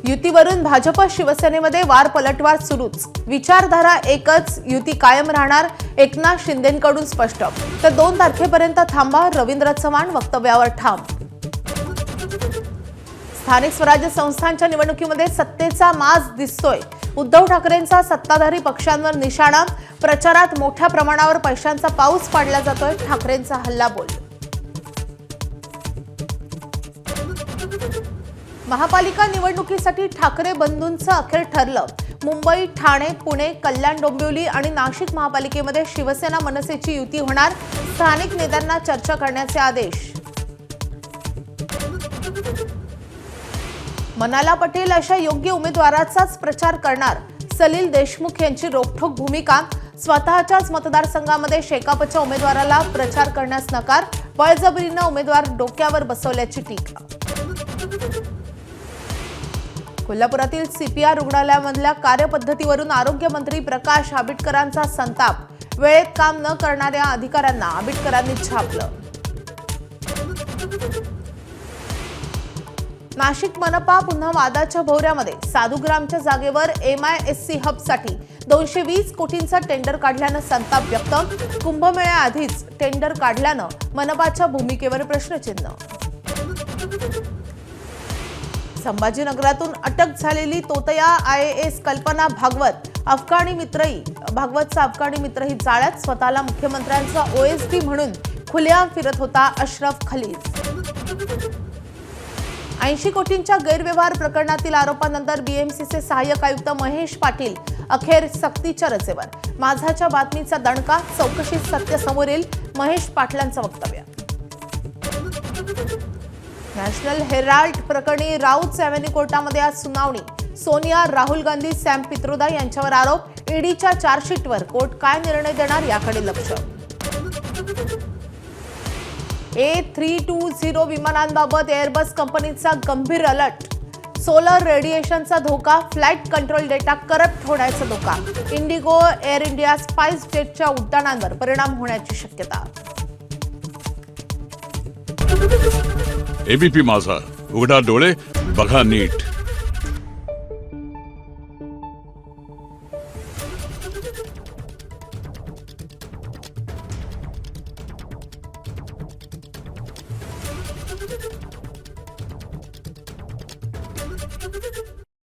युतीवरून भाजप शिवसेनेमध्ये वार पलटवार सुरूच। विचारधारा एकच, युती कायम राहणार, एकनाथ शिंदेंकडून स्पष्ट। तर 2 तारखेपर्यंत थांबा, रवींद्र चव्हाण वक्तव्यावर ठाम। स्थानिक स्वराज्य संस्थांच्या निवडणुकीमध्ये सत्तेचा माज दिसतोय। उद्धव ठाकरेंचा सत्ताधारी पक्षांवर निशाणा, प्रचारात मोठ्या प्रमाणावर पैशांचा पाऊस पाडला जातोय, ठाकरेंचा हल्लाबोल। महापालिका निवडणुकीसाठी ठाकरे बंधूंचं अखेर ठरलं। मुंबई, ठाणे, पुणे, कल्याण, डोंबिवली आणि नाशिक महापालिकेमध्ये शिवसेना मनसेची युती होणार, स्थानिक नेत्यांना चर्चा करण्याचे आदेश। मनाला पटेल अशा योग्य उमेदवाराचाच प्रचार करणार, सलील देशमुख यांची रोखठोक भूमिका। स्वतःच्याच मतदारसंघामध्ये शेकापच्या उमेदवाराला प्रचार करण्यास नकार, बळजबरीनं उमेदवार डोक्यावर बसवल्याची टीका। कोल्हापुरातील सीपीआर रुग्णालयामधल्या कार्यपद्धतीवरून आरोग्यमंत्री प्रकाश आबिटकरांचा संताप, वेळेत काम न करणाऱ्या अधिकाऱ्यांना आबिटकरांनी छापलं। नाशिक मनपा पुन्हा वादाच्या भोवऱ्यामध्ये, साधुग्रामच्या जागेवर MISC हबसाठी 220 कोटींचं टेंडर काढल्यानं संताप व्यक्त। कुंभमेळ्याआधीच टेंडर काढल्यानं मनपाच्या भूमिकेवर प्रश्नचिन्ह। संभाजीनगरातून अटक झालेली तोतया IAS कल्पना भागवतचा अफगाणी मित्रही जाळ्यात। स्वतःला मुख्यमंत्र्यांचा OSD म्हणून खुलेआम फिरत होता अशरफ खलीज। 80 कोटींच्या गैरव्यवहार प्रकरणातील आरोपानंतर BMCचे सहाय्यक आयुक्त महेश पाटील अखेर सक्तीच्या रजेवर। माझाच्या बातमीचा दणका, चौकशीत सत्य समोर येईल, महेश पाटलांचं वक्तव्य। नॅशनल हेराल्ड प्रकरणी राऊत ॲव्हेन्यू कोर्टामध्ये आज सुनावणी। सोनिया, राहुल गांधी, सॅम पित्रोदा यांच्यावर आरोप। ईडीच्या चार्जशीटवर कोर्ट काय निर्णय देणार याकडे लक्ष। A320 विमानांबाबत एअरबस कंपनीचा गंभीर अलर्ट। सोलर रेडिएशनचा धोका, फ्लाईट कंट्रोल डेटा करप्ट होण्याचा धोका। इंडिगो, एअर इंडिया, स्पाइस जेटच्या उड्डाणांवर परिणाम होण्याची शक्यता। ABP माझा, उघडा डोळे बघा नीट।